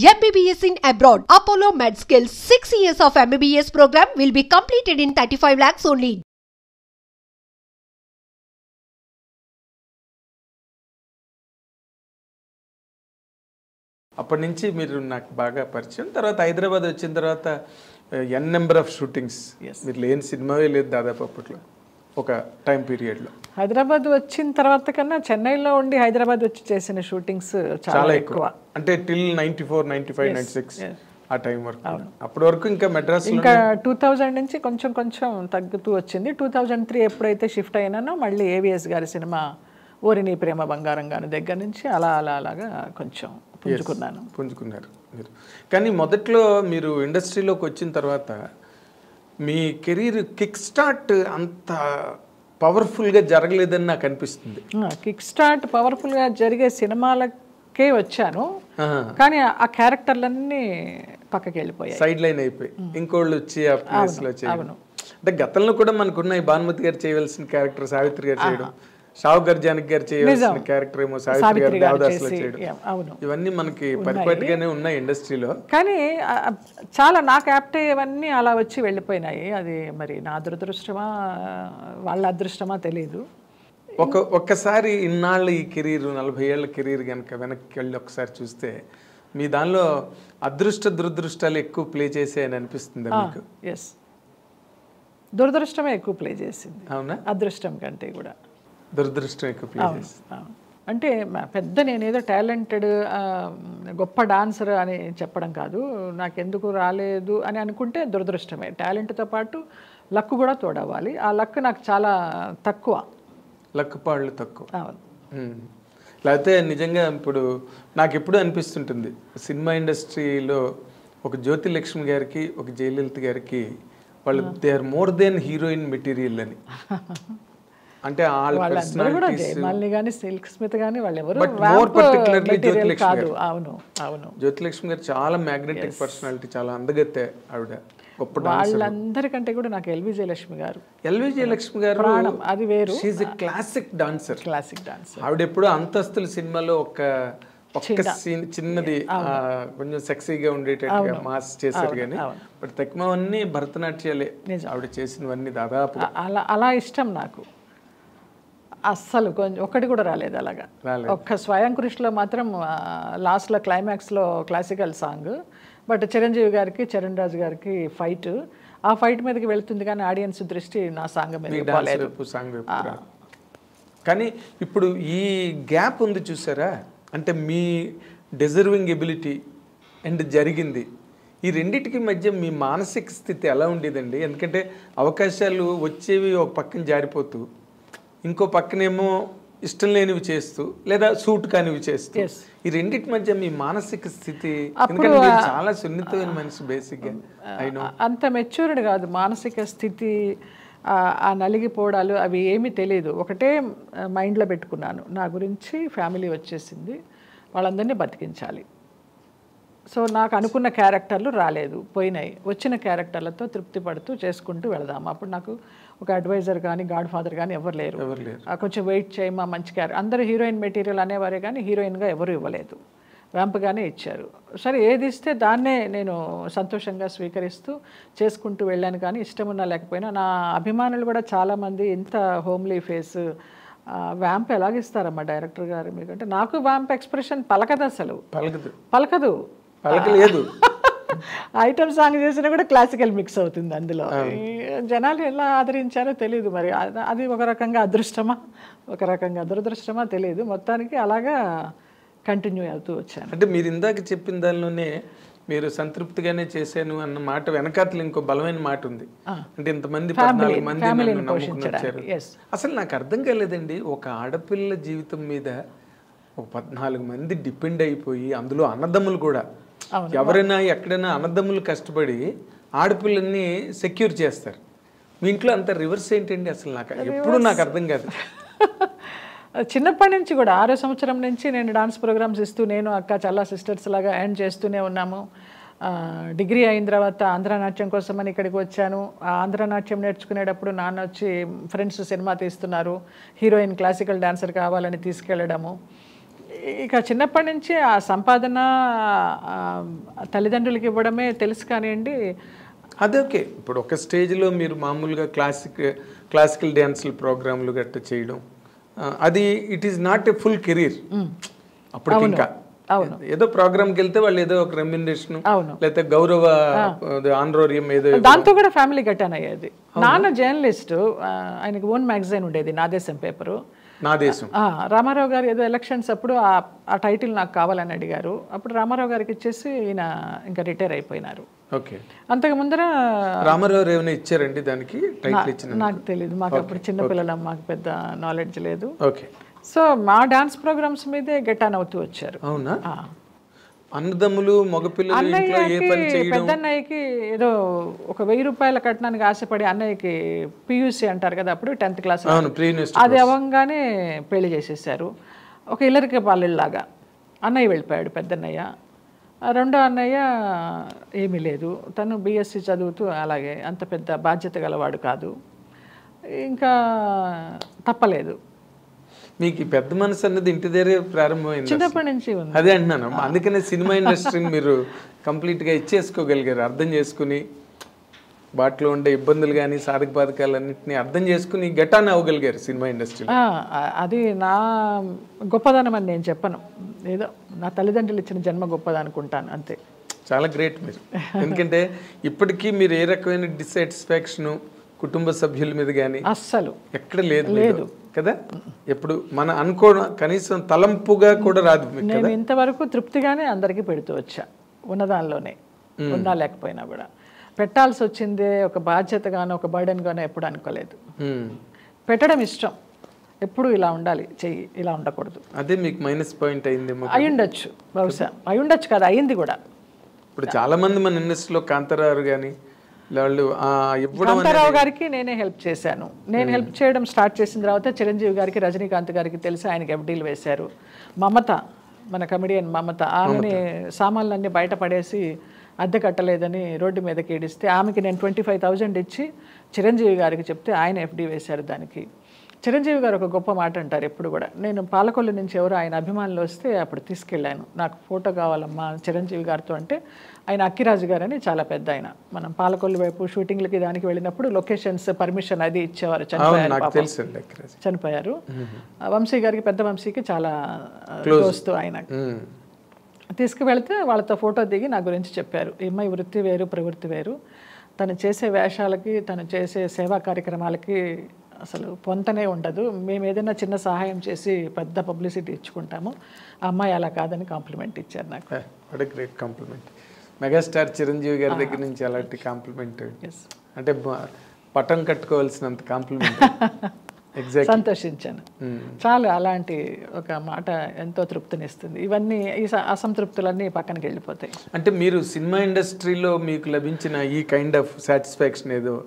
MBBS in abroad. Apollo MedSkill 6 years of MBBS program will be completed in 35 lakhs only. అప్పటి నుంచి మీరు నాకు బాగా పరిచయం. తర్వాత హైదరాబాద్ వచ్చిన తర్వాత ఎన్ నెంబర్ ఆఫ్ షూటింగ్స్, మీరు లేని సినిమావే లేదు దాదాపు అప్పట్లో ఒక టైం పీరియడ్లో. హైదరాబాద్ వచ్చిన తర్వాత కన్నా చెన్నైలో ఉండి హైదరాబాద్ వచ్చి చేసిన షూటింగ్స్ చాలా ఎక్కువ. అంటే టిల్ 94, 95, 96 ఆ టైం వరకు. అప్పటి వరకు ఇంకా మెడ్రాస్ ఇంకా 2000 నుంచి కొంచెం కొంచెం తగ్గుతూ వచ్చింది. 2003 ఎప్పుడైతే షిఫ్ట్ అయినానో మళ్ళీ ఏవిఎస్ గారి సినిమా ఓరిని ప్రేమ బంగారం గారి దగ్గర నుంచి అలాగా కొంచెం పుంజుకున్నారు మీరు. కానీ మొదట్లో మీరు ఇండస్ట్రీలోకి వచ్చిన తర్వాత మీ కెరీర్ కిక్ స్టార్ట్ అంత పవర్ఫుల్గా జరగలేదని నాకు అనిపిస్తుంది. కిక్ స్టార్ట్ పవర్ఫుల్గా జరిగే సినిమాలకే వచ్చాను, కానీ ఆ క్యారెక్టర్లన్నీ పక్కకి వెళ్ళిపోయాయి, సైడ్ లైన్ అయిపోయి ఇంకోళ్ళు వచ్చి ఆ ప్లేస్లో చేయడం. అంటే గతంలో కూడా మనకున్న భానుమతి గారు చేయవలసిన క్యారెక్టర్ సావిత్రి గారు చేయడం, షావు గర్జానికి గారు చేయవలసిన క్యారెక్టర్ ఏమో సావిత్రి గారు దేవదాసులో చేయడం, ఇవన్నీ మనకి పరిపాటిగానే ఉన్నాయి ఇండస్ట్రీలో. కానీ చాలా నాకు యాప్ట్ అయ్యేవన్నీ అలా వచ్చి వెళ్ళిపోయినాయి. అది మరి నా దురదృష్టమా వాళ్ళ అదృష్టమా తెలియదు. ఒక్కసారి ఇన్నాళ్ళు ఈ కెరీర్ 40 ఏళ్ల కెరీర్ కనుక వెనక్కి వెళ్ళి ఒకసారి చూస్తే మీ దానిలో అదృష్ట దురదృష్టాలు ఎక్కువ ప్లే చేసాయని అనిపిస్తుంది మీకు? ఎస్, దురదృష్టమే ఎక్కువ ప్లే చేసింది. అవునా? అదృష్టం కంటే కూడా దురదృష్టం ఎక్కువ ప్లే చేసింది. అంటే పెద్ద నేనేదో టాలెంటెడ్ గొప్ప డాన్సర్ అని చెప్పడం కాదు, నాకెందుకు రాలేదు అని అనుకుంటే దురదృష్టమే. టాలెంట్తో పాటు లక్ కూడా తోడవ్వాలి. ఆ లక్ నాకు చాలా తక్కువ, లక్ పాళ్ళు తక్కువ. లేకపోతే నిజంగా ఇప్పుడు నాకు ఎప్పుడు అనిపిస్తుంటుంది సినిమా ఇండస్ట్రీలో ఒక జ్యోతి లక్ష్మి గారికి ఒక జయలలిత గారికి వాళ్ళు they are more than heroine material అని. అంటే జయమాలిని కానీ సిల్క్ స్మిత్ కానీ వాళ్ళు ఎవరు కాదు. అవును అవును, జ్యోతిలక్ష్మి గారు చాలా మ్యాగ్నెటిక్ పర్సనాలిటీ, చాలా అందగత్తె ఆవిడ, గొప్ప వాళ్ళందరికంటే కూడా నాకు ఎల్వి జయలక్ష్మి గారు. ఎల్వి జయలక్ష్మి గారు అది వేరు. She is a classic dancer. ఆవిడ ఎప్పుడు అంతస్తుల సినిమాలో ఒక్క సీన్ చిన్నది కొంచెం సెక్సీగా ఉండేటట్టుగా మాస్ చేశారు, కానీ బట్ తక్కువన్నీ భరతనాట్యాలే ఆవిడ చేసినవన్నీ దాదాపు. అలా ఇష్టం నాకు అస్సలు కొంచెం ఒక్కటి కూడా రాలేదు అలాగా. ఒక్క స్వయం కృషిలో మాత్రం లాస్ట్లో క్లైమాక్స్లో క్లాసికల్ సాంగ్, బట్ చిరంజీవి గారికి చరణ్ రాజు గారికి ఫైట్, ఆ ఫైట్ మీదకి వెళ్తుంది కానీ ఆడియన్స్ దృష్టి నా సాంగ్ మీద. కానీ ఇప్పుడు ఈ గ్యాప్ ఉంది చూసారా, అంటే మీ డిజర్వింగ్ ఎబిలిటీ అండ్ జరిగింది, ఈ రెండింటికి మధ్య మీ మానసిక స్థితి ఎలా ఉండేదండి? ఎందుకంటే అవకాశాలు వచ్చేవి ఒక పక్కన జారిపోతూ, ఇంకో పక్కనేమో ఇష్టం లేనివి చేస్తూ లేదా సూట్ కానివి చేస్తూ, ఈ రెండింటి మధ్య మీ మానసిక స్థితి? ఎందుకంటే మీరు చాలా సున్నితమైన మనిషి బేసిక్గా. అంత మెచ్యూర్డ్ కాదు మానసిక స్థితి, ఆ నలిగిపోవడాలు అవి ఏమీ తెలియదు. ఒకటే మైండ్లో పెట్టుకున్నాను, నా గురించి ఫ్యామిలీ వచ్చేసింది, వాళ్ళందరినీ బతికించాలి. సో నాకు అనుకున్న క్యారెక్టర్లు రాలేదు, పోయినాయి. వచ్చిన క్యారెక్టర్లతో తృప్తి పడుతూ చేసుకుంటూ వెళదాము. అప్పుడు నాకు ఒక అడ్వైజర్ కానీ గాడ్ ఫాదర్ కానీ ఎవరు లేరు. కొంచెం వెయిట్ చేయమా మంచి క్యారెక్టర్, అందరూ హీరోయిన్ మెటీరియల్ అనేవారే కానీ హీరోయిన్గా ఎవరు ఇవ్వలేదు, వ్యాంప్గానే ఇచ్చారు. సరే ఏది ఇస్తే దాన్నే నేను సంతోషంగా స్వీకరిస్తూ చేసుకుంటూ వెళ్ళాను. కానీ ఇష్టం ఉన్నా లేకపోయినా నా అభిమానులు కూడా చాలామంది ఇంత హోమ్లీ ఫేస్ వ్యాంప్ ఎలాగిస్తారమ్మా డైరెక్టర్ గారు మీకంటే, నాకు వ్యాంప్ ఎక్స్ప్రెషన్ పలకదు, అసలు పలకదు. ఐటమ్ సాంగ్ చేసినా కూడా క్లాసికల్ మిక్స్ అవుతుంది అందులో. జనాలు ఎలా ఆదరించారో తెలియదు, మరి అది ఒక రకంగా అదృష్టమా ఒక రకంగా దురదృష్టమా తెలియదు. మొత్తానికి అలాగా కంటిన్యూ అవుతూ వచ్చాను. అంటే మీరు ఇందాక చెప్పిన దానిలోనే మీరు సంతృప్తిగానే చేశాను అన్న మాట వెనకాతలు ఇంకో బలమైన మాట ఉంది. అంటే ఇంతమంది 14 మంది నన్ను వచ్చారు. అసలు నాకు అర్థం కాలేదండి, ఒక ఆడపిల్ల జీవితం మీద ఒక 14 మంది డిపెండ్ అయిపోయి, అందులో అన్నదమ్ములు కూడా, ఎవరైనా ఎక్కడైనా అన్నదమ్ములు కష్టపడి ఆడపిల్లల్ని సెక్యూర్ చేస్తారు. మీ ఇంట్లో అంత రివర్స్ ఏంటండి అసలు? ఎప్పుడు నాకు అర్థం కాదు. చిన్నప్పటి నుంచి కూడా 6వ సంవత్సరం నుంచి నేను డాన్స్ ప్రోగ్రామ్స్ ఇస్తూ, నేను అక్క చాలా సిస్టర్స్ లాగా ఎర్న్ చేస్తూనే ఉన్నాము. డిగ్రీ అయిన తర్వాత ఆంధ్రనాట్యం కోసమని ఇక్కడికి వచ్చాను. ఆంధ్రనాట్యం నేర్చుకునేటప్పుడు నాన్న వచ్చి ఫ్రెండ్స్ సినిమా తీస్తున్నారు, హీరోయిన్ క్లాసికల్ డాన్సర్ కావాలని తీసుకెళ్ళడము, ఇక చిన్నప్పటి నుంచి ఆ సంపాదన తల్లిదండ్రులకి ఇవ్వడమే తెలుసు కానివ్వండి. అదే ఓకే. ఇప్పుడు ఒక స్టేజ్లో మీరు మామూలుగా క్లాసికల్ డ్యాన్సులు ప్రోగ్రాంలు గట్రా చేయడం, అది it is not a full career అప్పటికి. ఇంకా ఏదో ప్రోగ్రామ్కి వెళ్తే వాళ్ళు ఏదో ఒక రెమ్యునరేషన్ లేకపోతే గౌరవ ఆనరోరియం ఏదో, దాంతో కూడా ఫ్యామిలీ గట్టాన్ అయ్యేది. నాన్న జర్నలిస్ట్, ఆయనకి ఓన్ మ్యాగజైన్ ఉండేది నా దేశం పేపరు. నా దేశం. రామారావు గారు ఏదో ఎలక్షన్స్ అప్పుడు ఆ టైటిల్ నాకు కావాలని అడిగారు. అప్పుడు రామారావు గారికి ఇచ్చేసి ఈయన ఇంకా రిటైర్ అయిపోయినారు. ఓకే. అంతకు ముందర రామారావు ఏమైనా ఇచ్చారండి దానికి టైటిల్ ఇచ్చిన? నాకు తెలియదు, మాకు అప్పుడు చిన్నపిల్లలం, మాకు పెద్ద నాలెడ్జ్ లేదు. ఓకే. సో మా డాన్స్ ప్రోగ్రామ్స్ మీదే గెట్ ఆన్ అవుతూ వచ్చారు. అవునా? అన్నదమ్ములు మగపిల్లలు పెద్దన్నయ్యకి ఏదో ఒక 1000 రూపాయల కట్నానికి ఆశపడి అన్నయ్యకి పియూసీ అంటారు కదా అప్పుడు 10th క్లాస్, అది అవ్వగానే పెళ్లి చేసేసారు. ఒక ఇల్లరికి పాలిలాగా అన్నయ్య వెళ్ళిపోయాడు పెద్దన్నయ్య. రెండో అన్నయ్య ఏమీ లేదు, తను బీఎస్సీ చదువుతూ అలాగే అంత పెద్ద బాధ్యత గలవాడు కాదు. ఇంకా తప్పలేదు. మీకు పెద్ద మనసు అన్నది ఇంటి దగ్గరే ప్రారంభమైంది, చిన్నప్పటి నుంచి ఉంది. అదే అంటున్నాను. అందుకనే సినిమా ఇండస్ట్రీని మీరు కంప్లీట్గా ఇచ్చేసుకోగలిగారు, అర్థం చేసుకుని వాటిలో ఉండే ఇబ్బందులు కానీ సాధక బాధకాలన్నింటినీ అర్థం చేసుకుని గెటాన్ అవ్వగలిగారు సినిమా ఇండస్ట్రీలో. అది నా గొప్పదనం అని నేను చెప్పను, ఏదో నా తల్లిదండ్రులు ఇచ్చిన జన్మ గొప్పది అనుకుంటాను, అంతే. చాలా గ్రేట్ మీరు. ఎందుకంటే ఇప్పటికీ మీరు ఏ రకమైన డిస్సాటిస్ఫాక్షను కుటుంబ సభ్యుల మీద కానీ అస్సలు ఎక్కడ లేదు కదా. ఎప్పుడు మన అనుకోవడం కనీసం తలంపుగా కూడా రాదు. నేను ఇంతవరకు తృప్తిగానే అందరికీ పెడుతూ వచ్చా, ఉన్నదానిలోనే, ఉన్నా లేకపోయినా కూడా. పెట్టాల్సి వచ్చిందే ఒక బాధ్యతగానో ఒక బర్డెన్గానో ఎప్పుడు అనుకోలేదు. పెట్టడం ఇష్టం, ఎప్పుడు ఇలా ఉండాలి, చెయ్యి ఇలా ఉండకూడదు. అదే మీకు మైనస్ పాయింట్ అయింది. అయ్యుండొచ్చు, బహుశా అయ్యుండొచ్చు కదా, అయింది కూడా. ఇప్పుడు చాలా మంది మన ఇండస్ట్రీలో కాంతారావు కానీ వాళ్ళు కాంతారావు గారికి నేనే హెల్ప్ చేశాను. నేను హెల్ప్ చేయడం స్టార్ట్ చేసిన తర్వాత చిరంజీవి గారికి, రజనీకాంత్ గారికి తెలిసి ఆయనకి ఎఫ్డీలు వేశారు. మమత, మన కమెడియన్ మమత, ఆమెని సామాన్లన్నీ బయట పడేసి అద్దె కట్టలేదని రోడ్డు మీదకి ఏడిస్తే ఆమెకి నేను 25,000 ఇచ్చి చిరంజీవి గారికి చెప్తే ఆయన ఎఫ్డీ వేశారు దానికి. చిరంజీవి గారు ఒక గొప్ప మాట అంటారు ఎప్పుడు కూడా, నేను పాలకొల్లు నుంచి ఎవరో ఆయన అభిమానులు వస్తే అప్పుడు తీసుకెళ్ళాను, నాకు ఫోటో కావాలమ్మా చిరంజీవి గారితో అంటే, ఆయన అక్కిరాజు గారు అని చాలా పెద్ద ఆయన, మనం పాలకొల్లు వైపు షూటింగ్లకి దానికి వెళ్ళినప్పుడు లొకేషన్స్ పర్మిషన్ అది ఇచ్చేవారు. చనిపోయారు. వంశీ గారికి, పెద్ద వంశీకి చాలా దోస్తు ఆయన. తీసుకువెళ్తే వాళ్ళతో ఫోటో దిగి నా గురించి చెప్పారు, ఈ అమ్మాయి వృత్తి వేరు ప్రవృత్తి వేరు, తను చేసే వేషాలకి తను చేసే సేవా కార్యక్రమాలకి అసలు పొంతనే ఉండదు, మేము ఏదైనా చిన్న సహాయం చేసి పెద్ద పబ్లిసిటీ ఇచ్చుకుంటాము, ఆ అమ్మాయి అలా కాదని కాంప్లిమెంట్ ఇచ్చారు నాకు. What a great compliment. Megastar Chiranjeevi గారి దగ్గర నుంచి అలాంటి కాంప్లిమెంట్ అంటే పట్టం కట్టుకోవాల్సినంత కాంప్లిమెంట్. ఎగ్జాక్ట్, సంతోషించాను చాలు. అలాంటి ఒక మాట ఎంతో తృప్తినిస్తుంది. ఇవన్నీ ఈ అసంతృప్తులన్నీ పక్కనకి వెళ్ళిపోతాయి. అంటే మీరు సినిమా ఇండస్ట్రీలో మీకు లభించిన ఈ కైండ్ ఆఫ్ సాటిస్ఫాక్షన్ ఏదో,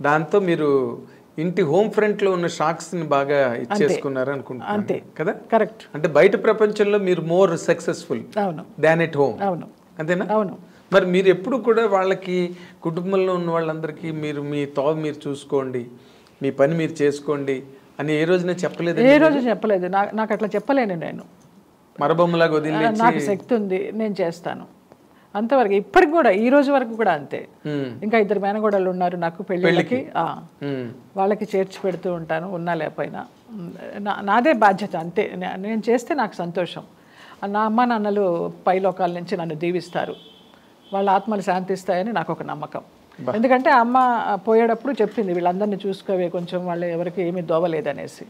దాంతో మీరు ఇంటి హోమ్ ఫ్రంట్ లో ఉన్న షాక్స్ ని బాగా ఇచ్చేసుకున్నారు అనుకుంటున్నాను. అంతే కదా, కరెక్ట్. అంటే బయట ప్రపంచంలో మీరు more successful than at home. అవును, అంతేనా? అవును. మరి మీరు ఎప్పుడు కూడా వాళ్ళకి, కుటుంబంలో ఉన్న వాళ్ళందరికీ మీరు మీ తోవ మీరు చూసుకోండి, మీ పని మీరు చేసుకోండి అని ఏ రోజున చెప్పలేదు? ఏ రోజు చెప్పలేదు. నాకు అట్లా చెప్పలేను. నేను మరబొమ్మలాగా వదిలేసి, నాకు శక్తి ఉంది నేను చేస్తాను అంతవరకు. ఇప్పటికి కూడా, ఈ రోజు వరకు కూడా అంతే. ఇంకా 2 మేనగోడలు ఉన్నారు నాకు పెళ్ళిళ్ళకి, వాళ్ళకి చేర్చి పెడుతూ ఉంటాను, ఉన్నా లేకపోయినా. నాదే బాధ్యత అంతే. నేను చేస్తే నాకు సంతోషం. నా అమ్మ నాన్నలు పైలోకాల నుంచి నన్ను దీవిస్తారు, వాళ్ళ ఆత్మలు శాంతిస్తాయని నాకు ఒక నమ్మకం. ఎందుకంటే అమ్మ పోయేటప్పుడు చెప్పింది, వీళ్ళందరినీ చూసుకోవే కొంచెం, వాళ్ళు ఎవరికి ఏమీ దోవలేదనేసి.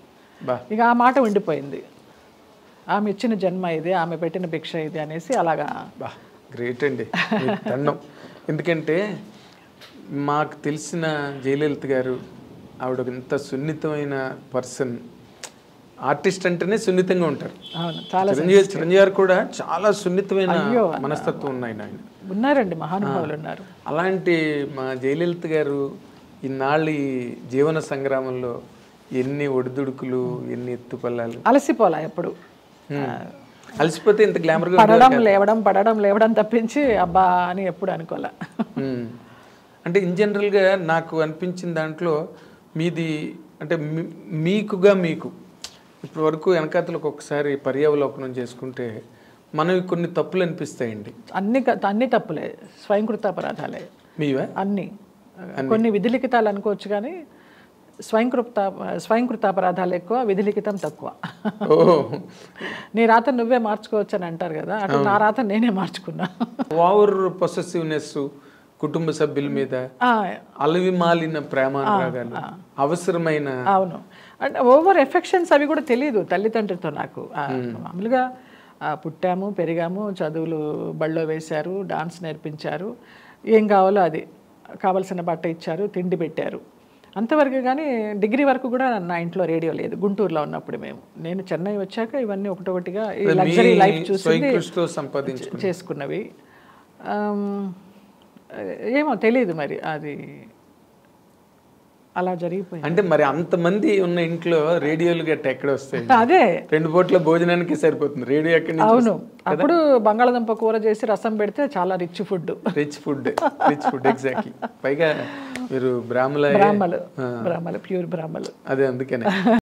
ఇక ఆ మాట ఉండిపోయింది, ఆమె ఇచ్చిన జన్మ ఇది, ఆమె పెట్టిన భిక్ష ఇది అనేసి. అలాగా గ్రేట్ అండి, దండం. ఎందుకంటే మాకు తెలిసిన జయలలిత గారు, ఆవిడ ఇంత సున్నితమైన పర్సన్. ఆర్టిస్ట్ అంటేనే సున్నితంగా ఉంటారు. చిరంజీవి గారు కూడా చాలా సున్నితమైన మనస్తత్వం ఉన్నాయి. ఆయన ఉన్నారండి, మహానుభావులు ఉన్నారు. అలాంటి మా జయలలిత గారు ఇన్నాళ్ళు ఈ జీవన సంగ్రామంలో ఎన్ని ఒడిదుడుకులు, ఎన్ని ఎత్తుపల్లాలు, అలసిపోలా ఎప్పుడు. అలసిపోతే ఇంత గ్లామర్గా పడడం లేవడం తప్పించి అబ్బా అని ఎప్పుడు అనుకోలే. అంటే ఇన్ జనరల్గా నాకు అనిపించిన దాంట్లో మీది అంటే మీకుగా మీకు ఇప్పటి వరకు వెనకాతలకు ఒకసారి పర్యావలోకనం చేసుకుంటే మనవి కొన్ని తప్పులు అనిపిస్తాయండి. అన్ని తప్పులే, స్వయంకృతాపరాధాలే మీవా? అన్ని కొన్ని విధిలిఖితాలు అనుకోవచ్చు, కానీ స్వయంకృతాపరాధాలు ఎక్కువ, విధిలిఖితం తక్కువ. నీ రాత నువ్వే మార్చుకోవచ్చు అని అంటారు కదా, అటు నా రాత నేనే మార్చుకున్నా. ఓవర్ పొసెసివ్నెస్, కుటుంబ సభ్యుల మీద అలవి మాలిన ప్రేమానురాగాలు, అవసరమైన అవును అంటే ఓవర్ ఎఫెక్షన్స్ అవి కూడా తెలియదు తల్లిదండ్రులతో నాకు. మామూలుగా పుట్టాము, పెరిగాము, చదువులు బళ్ళో వేశారు, డాన్స్ నేర్పించారు, ఏం కావాలో అది కావలసిన బట్ట ఇచ్చారు, తిండి పెట్టారు, అంతవరకు. కానీ డిగ్రీ వరకు కూడా నా ఇంట్లో రేడియో లేదు. గుంటూరులో ఉన్నప్పుడు నేను చెన్నై వచ్చాక ఇవన్నీ ఒకటొకటిగా ఈ లగ్జరీ లైఫ్ చూసి చేసుకున్నవి. ఏమో తెలియదు మరి, అది అలా జరిగిపోయింది. అంటే మరి అంతమంది ఉన్న ఇంట్లో రేడియోలు గట్ట ఎక్కడ వస్తాయి? అదే 2 పూట్ల భోజనానికి సరిపోతుంది రేడియో ఎక్కడి నుంచి? అవును, అప్పుడు బంగాళదుంప కూర చేసి రసం పెడితే చాలా రిచ్ ఫుడ్ ఎగ్జాక్ట్లీ. పైగా మీరు బ్రాహ్మలు, ప్యూర్ బ్రాహ్మలు. అదే అందుకనే